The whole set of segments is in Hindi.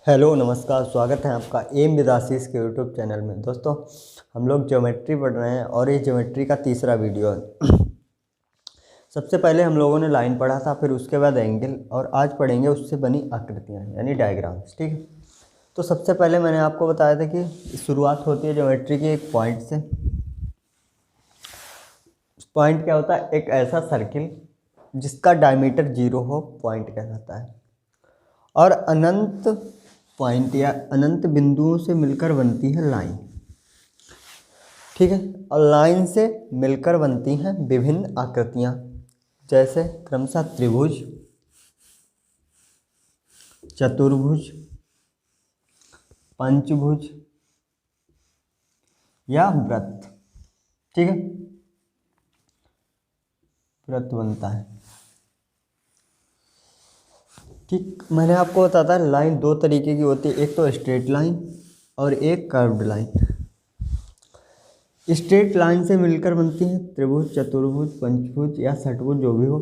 हेलो नमस्कार, स्वागत है आपका एम विद आशीष के यूट्यूब चैनल में। दोस्तों, हम लोग ज्योमेट्री पढ़ रहे हैं और ये ज्योमेट्री का तीसरा वीडियो है। सबसे पहले हम लोगों ने लाइन पढ़ा था, फिर उसके बाद एंगल, और आज पढ़ेंगे उससे बनी आकृतियाँ यानी डायग्राम्स। ठीक है, तो सबसे पहले मैंने आपको बताया था कि शुरुआत होती है ज्योमेट्री के एक पॉइंट से। पॉइंट क्या होता है? एक ऐसा सर्किल जिसका डायमीटर 0 हो, पॉइंट कहलाता है। और अनंत पॉइंट या अनंत बिंदुओं से मिलकर बनती है लाइन। ठीक है, और लाइन से मिलकर बनती हैं विभिन्न आकृतियां, जैसे क्रमशः त्रिभुज, चतुर्भुज, पंचभुज या वृत्त। ठीक है, वृत्त बनता है। ठीक, मैंने आपको बताया था लाइन दो तरीके की होती है, एक तो स्ट्रेट लाइन और एक कर्व्ड लाइन। स्ट्रेट लाइन से मिलकर बनती है त्रिभुज, चतुर्भुज, पंचभुज या षटभुज, जो भी हो।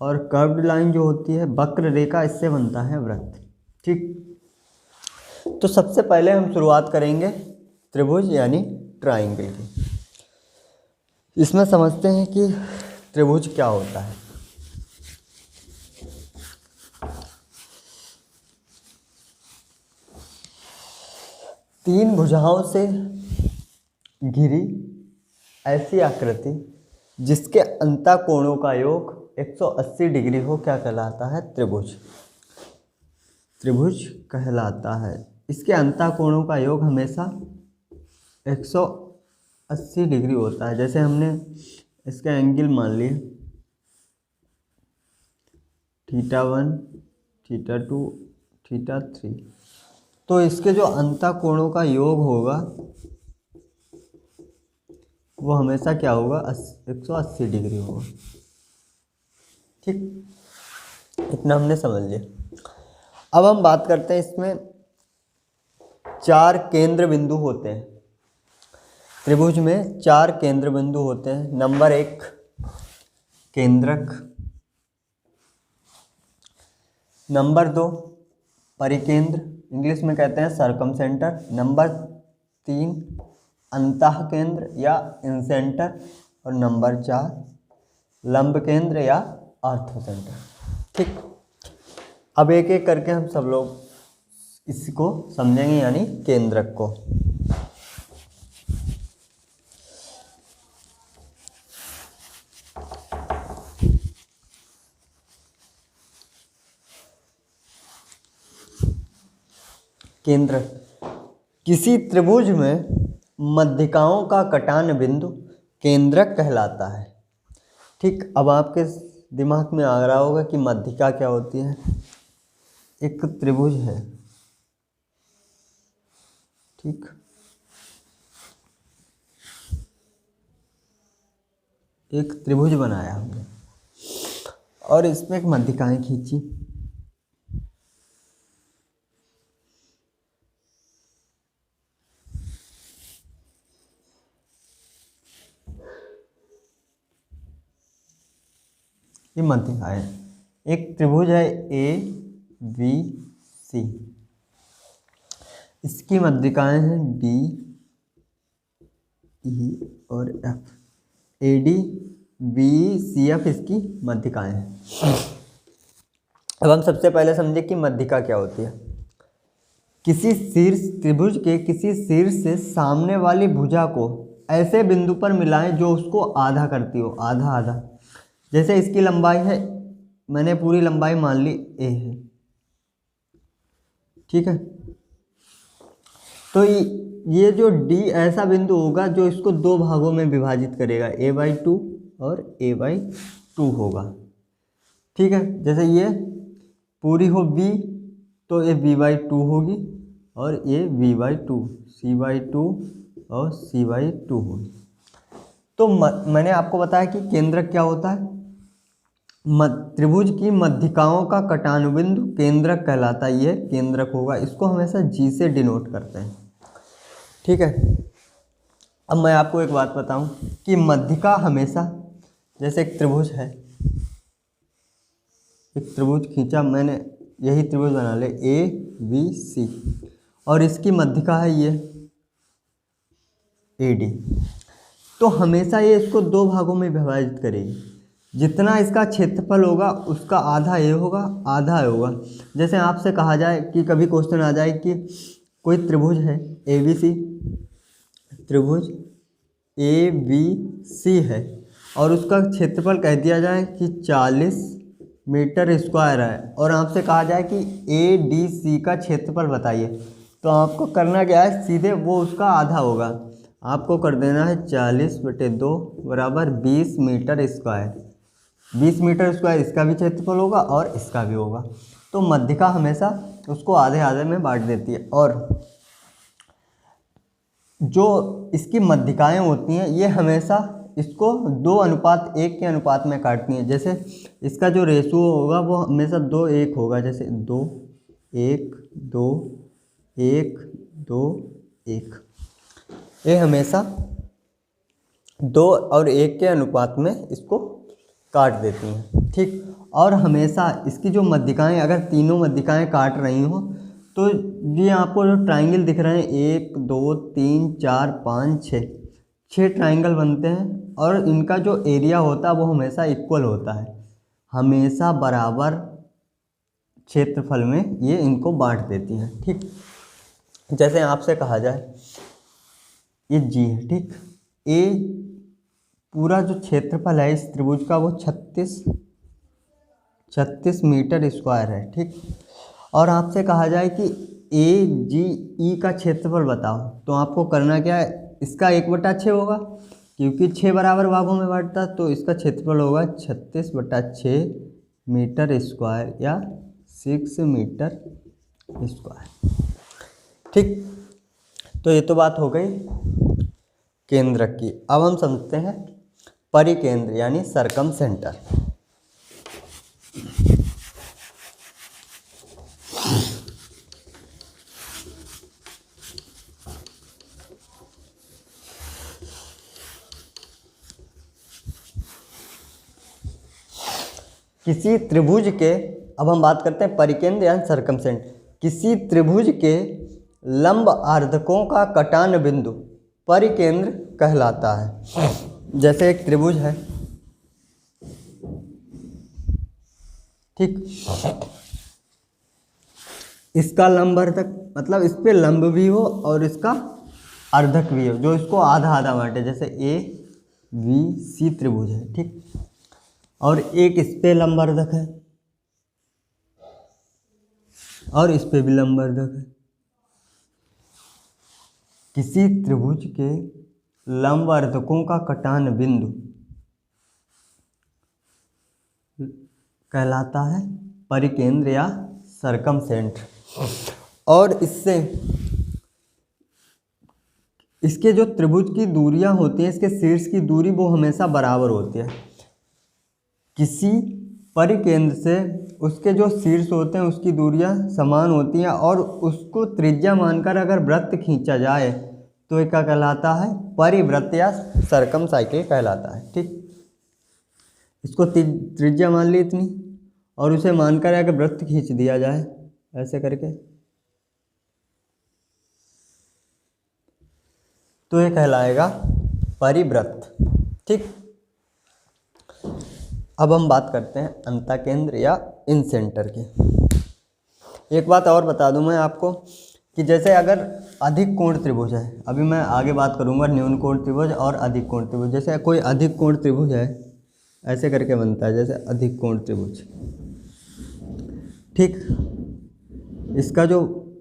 और कर्व्ड लाइन जो होती है वक्र रेखा, इससे बनता है वृत्त। ठीक, तो सबसे पहले हम शुरुआत करेंगे त्रिभुज यानी ट्राइंगल की। इसमें समझते हैं कि त्रिभुज क्या होता है। तीन भुजाओं से घिरी ऐसी आकृति जिसके अंतःकोणों का योग 180 डिग्री हो, क्या कहलाता है? त्रिभुज। त्रिभुज कहलाता है। इसके अंतःकोणों का योग हमेशा 180 डिग्री होता है। जैसे हमने इसका एंगल मान लिया θ1, θ2, θ3, तो इसके जो अंतःकोणों का योग होगा वो हमेशा क्या होगा? 180 डिग्री होगा। ठीक, इतना हमने समझ लिया। अब हम बात करते हैं, इसमें 4 केंद्र बिंदु होते हैं। त्रिभुज में 4 केंद्र बिंदु होते हैं। नंबर 1 केंद्रक, नंबर 2 परिकेंद्र, इंग्लिश में कहते हैं सर्कमसेंटर, नंबर 3 अंतः केंद्र या इंसेंटर, और नंबर 4 लंब केंद्र या ऑर्थोसेंटर। ठीक, अब एक एक करके हम सब लोग इसको समझेंगे, यानी केंद्रक को। केंद्रक, किसी त्रिभुज में मध्यिकाओं का कटान बिंदु केंद्रक कहलाता है। ठीक, अब आपके दिमाग में आ रहा होगा कि मध्यिका क्या होती है। एक त्रिभुज है, ठीक, एक त्रिभुज बनाया हमने और इसमें एक मध्यिकाएं खींची। ये मध्यिका है। एक त्रिभुज है ABC, इसकी मध्यिकाएं हैं D, E और F। AD, BCF इसकी मध्यिकाएं हैं। अब हम सबसे पहले समझे कि मध्यिका क्या होती है। किसी शीर्ष त्रिभुज के किसी शीर्ष से सामने वाली भुजा को ऐसे बिंदु पर मिलाएं जो उसको आधा करती हो, आधा आधा। जैसे इसकी लंबाई है, मैंने पूरी लंबाई मान ली A है, ठीक है। तो ये जो D ऐसा बिंदु होगा जो इसको दो भागों में विभाजित करेगा, A/2 और A/2 होगा। ठीक है, जैसे ये पूरी हो B तो ये B/2 होगी, और ये B/2, C/2 और C/2 होगी। तो मैंने आपको बताया कि केंद्रक क्या होता है। त्रिभुज की मध्यिकाओं का कटानुबिंदु केंद्रक कहलाता है। ये केंद्रक होगा, इसको हमेशा G से डिनोट करते हैं। ठीक है, अब मैं आपको एक बात बताऊं कि मध्यिका हमेशा, जैसे एक त्रिभुज है, एक त्रिभुज खींचा मैंने यही त्रिभुज बना ले ए बी सी, और इसकी मध्यिका है ये ए डी। तो हमेशा ये इसको दो भागों में विभाजित करेगी। जितना इसका क्षेत्रफल होगा उसका आधा ये होगा, आधा ये होगा। जैसे आपसे कहा जाए कि कभी क्वेश्चन आ जाए कि कोई त्रिभुज है ए बी सी, त्रिभुज ए बी सी है और उसका क्षेत्रफल कह दिया जाए कि 40 मीटर स्क्वायर है, और आपसे कहा जाए कि ए डी सी का क्षेत्रफल बताइए, तो आपको करना क्या है, सीधे वो उसका आधा होगा। आपको कर देना है 40/2 बराबर 20 मीटर स्क्वायर। 20 मीटर स्क्वायर इसका भी क्षेत्रफल होगा और इसका भी होगा। तो मध्यिका हमेशा उसको आधे आधे में बांट देती है, और जो इसकी मध्यिकाएँ होती हैं ये हमेशा इसको 2:1 के अनुपात में काटती हैं। जैसे इसका जो रेशो होगा वो हमेशा 2:1 होगा, जैसे 2:1 2:1 2:1, ये हमेशा 2 और 1 के अनुपात में इसको काट देती हैं। ठीक, और हमेशा इसकी जो मध्यिकाएँ, अगर तीनों मध्यिकाएँ काट रही हों तो ये आपको जो ट्राइंगल दिख रहे हैं 1 2 3 4 5 6 ट्राइंगल बनते हैं, और इनका जो एरिया होता है वो हमेशा इक्वल होता है, हमेशा बराबर क्षेत्रफल में ये इनको बांट देती हैं। ठीक, जैसे आपसे कहा जाए ये जी है, ठीक, ए पूरा जो क्षेत्रफल है इस त्रिभुज का वो 36 मीटर स्क्वायर है। ठीक, और आपसे कहा जाए कि ए जी ई का क्षेत्रफल बताओ, तो आपको करना क्या है, इसका 1/6 होगा क्योंकि 6 बराबर भागों में बांटता, तो इसका क्षेत्रफल होगा 36/6 मीटर स्क्वायर या 6 मीटर स्क्वायर। ठीक, तो ये तो बात हो गई केंद्रक की। अब हम समझते हैं परिकेंद्र यानी सरकम सेंटर। किसी त्रिभुज के, अब हम बात करते हैं परिकेंद्र यानी सरकमसेंट, किसी त्रिभुज के लंब आर्धकों का कटान बिंदु परिकेंद्र कहलाता है। जैसे एक त्रिभुज है, ठीक, इसका लंब अर्धक मतलब इस पे लंब भी हो और इसका अर्धक भी हो, जो इसको आधा आधा बांटे, जैसे ए बी सी त्रिभुज है। ठीक, और एक इस पे लंबवर्धक है और इस पे भी लंबवर्धक है। किसी त्रिभुज के लंबवर्धकों का कटान बिंदु कहलाता है परिकेंद्र या सरकमसेंटर। और इससे इसके जो त्रिभुज की दूरियां होती हैं, इसके शीर्ष की दूरी वो हमेशा बराबर होती है। किसी परिकेंद्र से उसके जो शीर्ष होते हैं उसकी दूरियां समान होती हैं, और उसको त्रिज्या मानकर अगर वृत्त खींचा जाए तो ये क्या कहलाता है, परिवृत्त या सरकम साइकिल कहलाता है। ठीक, इसको त्रिज्या मान ली इतनी और उसे मानकर अगर वृत्त खींच दिया जाए ऐसे करके, तो ये कहलाएगा परिवृत्त। ठीक, अब हम बात करते हैं अंतःकेंद्र या इनसेंटर की। एक बात और बता दूं मैं आपको कि जैसे अगर अधिक कोण त्रिभुज है, अभी मैं आगे बात करूंगा न्यून कोण त्रिभुज और अधिक कोण त्रिभुज। जैसे कोई अधिक कोण त्रिभुज है, ऐसे करके बनता है, जैसे अधिक कोण त्रिभुज। ठीक,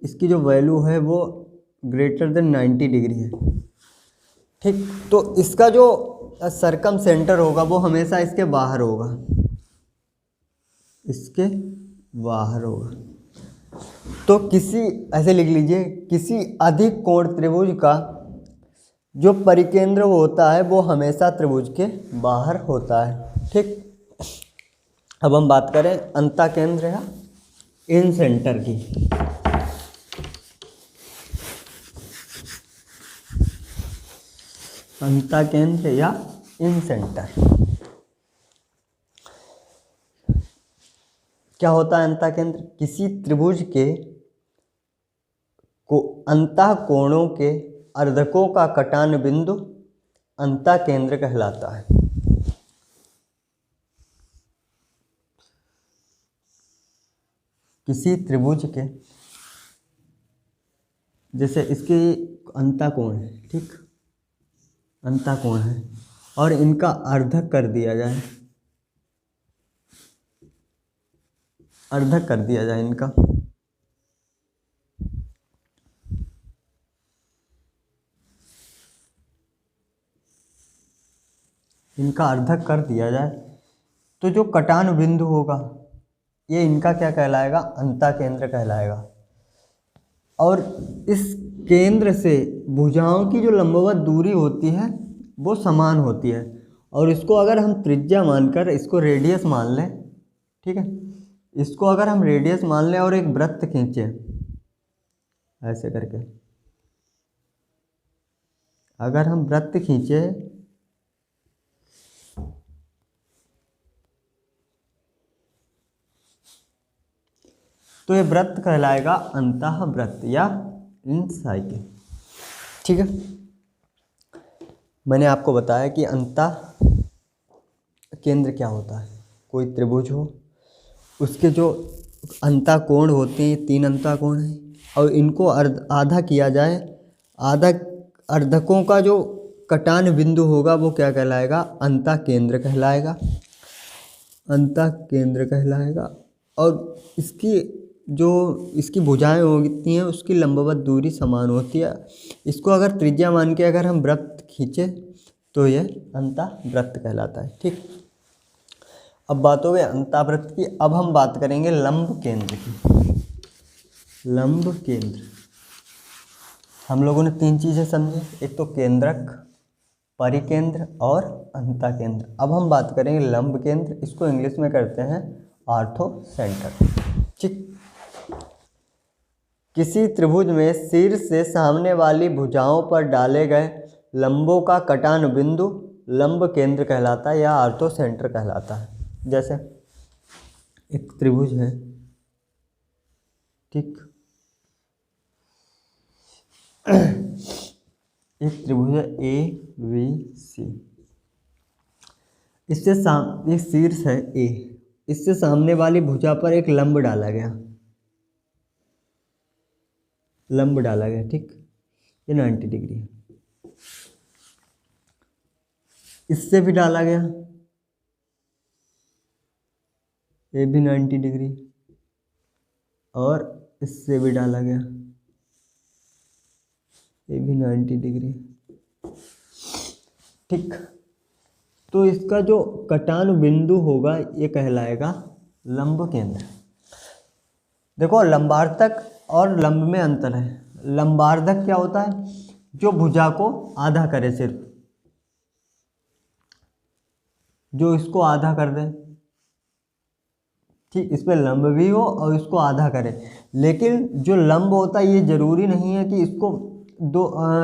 इसकी जो वैल्यू है वो ग्रेटर देन 90 डिग्री है। ठीक, तो इसका जो सरकम सेंटर होगा वो हमेशा इसके बाहर होगा, इसके बाहर होगा। तो किसी, ऐसे लिख लीजिए, किसी अधिक कोण त्रिभुज का जो परिकेंद्र होता है वो हमेशा त्रिभुज के बाहर होता है। ठीक, अब हम बात करें अंतःकेंद्र या इन सेंटर की। अंतःकेंद्र या इन सेंटर, क्या होता है अंतः केंद्र? किसी त्रिभुज के को अंतः कोणों के अर्धकों का कटान बिंदु अंतः केंद्र कहलाता है। किसी त्रिभुज के, जैसे इसके अंतः कोण है, ठीक, अंतः कोण है, और इनका अर्धक कर दिया जाए, अर्धक कर दिया जाए इनका, इनका अर्धक कर दिया जाए तो जो कटान बिंदु होगा ये इनका क्या कहलाएगा? अंतः केंद्र कहलाएगा। और इस केंद्र से भुजाओं की जो लंबवत दूरी होती है वो समान होती है। और इसको अगर हम त्रिज्या मानकर इसको रेडियस मान लें, ठीक है, इसको अगर हम रेडियस मान लें और एक वृत्त खींचे ऐसे करके, अगर हम वृत्त खींचे तो ये वृत्त कहलाएगा अंतः वृत्त या इनसाइकिल। ठीक है, मैंने आपको बताया कि अंतः केंद्र क्या होता है। कोई त्रिभुज हो, उसके जो अंतः कोण होते हैं, 3 अंतः कोण हैं, और इनको आधा किया जाए, आधा अर्धकों का जो कटान बिंदु होगा वो क्या कहलाएगा? अंतः केंद्र कहलाएगा, अंतः केंद्र कहलाएगा। और इसकी भुजाएं होती हैं, उसकी लंबवत दूरी समान होती है। इसको अगर त्रिज्या मान के अगर हम वृत्त खींचे तो यह अंतः वृत्त कहलाता है। ठीक, अब बात हो गई अंतः वृत्त की। अब हम बात करेंगे लंब केंद्र की। लंब केंद्र हम लोगों ने 3 चीज़ें समझी, एक तो केंद्रक, परिकेंद्र और अंतः केंद्र। अब हम बात करेंगे लंब केंद्र, इसको इंग्लिश में करते हैं ऑर्थो सेंटर। ठीक, किसी त्रिभुज में शीर्ष से सामने वाली भुजाओं पर डाले गए लंबों का कटान बिंदु लंब केंद्र कहलाता है या ऑर्थो सेंटर कहलाता है। जैसे एक त्रिभुज है, ठीक, एक त्रिभुज है ABC, इससे एक शीर्ष है A, इससे सामने वाली भुजा पर एक लंब डाला गया, लंब डाला गया, ठीक, ये 90 डिग्री है। इससे भी डाला गया, ये भी 90 डिग्री, और इससे भी डाला गया, ये भी 90 डिग्री। ठीक, तो इसका जो कटान बिंदु होगा ये कहलाएगा लंब केंद्र। देखो, लंबार्धक और लंब में अंतर है। लंबार्धक क्या होता है? जो भुजा को आधा करे, सिर्फ जो इसको आधा कर दे, ठीक, इस पे लंब भी हो और इसको आधा करे। लेकिन जो लंब होता है ये जरूरी नहीं है कि इसको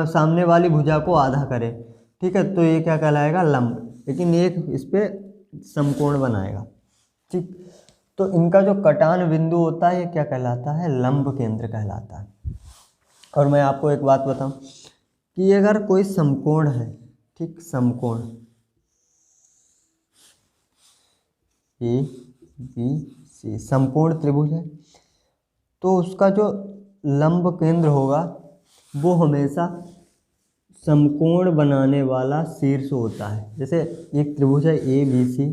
सामने वाली भुजा को आधा करे, ठीक है, तो ये क्या कहलाएगा? लंब। लेकिन एक इस पे समकोण बनाएगा। ठीक, तो इनका जो कटान बिंदु होता है ये क्या कहलाता है? लंब केंद्र कहलाता है। और मैं आपको एक बात बताऊं कि अगर कोई समकोण है, ठीक, समकोण ABC समकोण त्रिभुज है, तो उसका जो लंब केंद्र होगा वो हमेशा समकोण बनाने वाला शीर्ष होता है। जैसे एक त्रिभुज है ABC,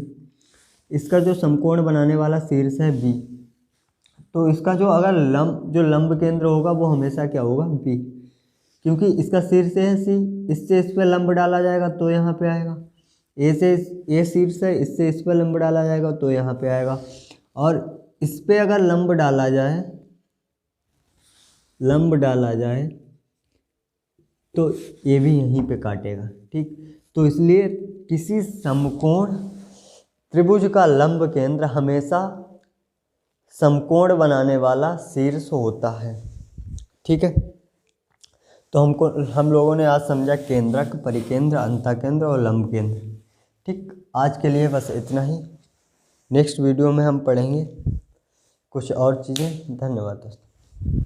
इसका जो समकोण बनाने वाला शीर्ष है B, तो इसका जो अगर लंब केंद्र होगा वो हमेशा क्या होगा? B, क्योंकि इसका शीर्ष है C, इससे इस पर लंब डाला जाएगा तो यहाँ पे आएगा। A शीर्ष है, इससे इस पर लंब डाला जाएगा तो यहाँ पे आएगा। और इस पे अगर लंब डाला जाए तो ये भी यहीं पे काटेगा। ठीक, तो इसलिए किसी समकोण त्रिभुज का लंब केंद्र हमेशा समकोण बनाने वाला शीर्ष होता है। ठीक है, तो हम लोगों ने आज समझा केंद्रक, परिकेंद्र, अंतःकेंद्र और लंब केंद्र। ठीक, आज के लिए बस इतना ही। नेक्स्ट वीडियो में हम पढ़ेंगे कुछ और चीज़ें। धन्यवाद दोस्तों।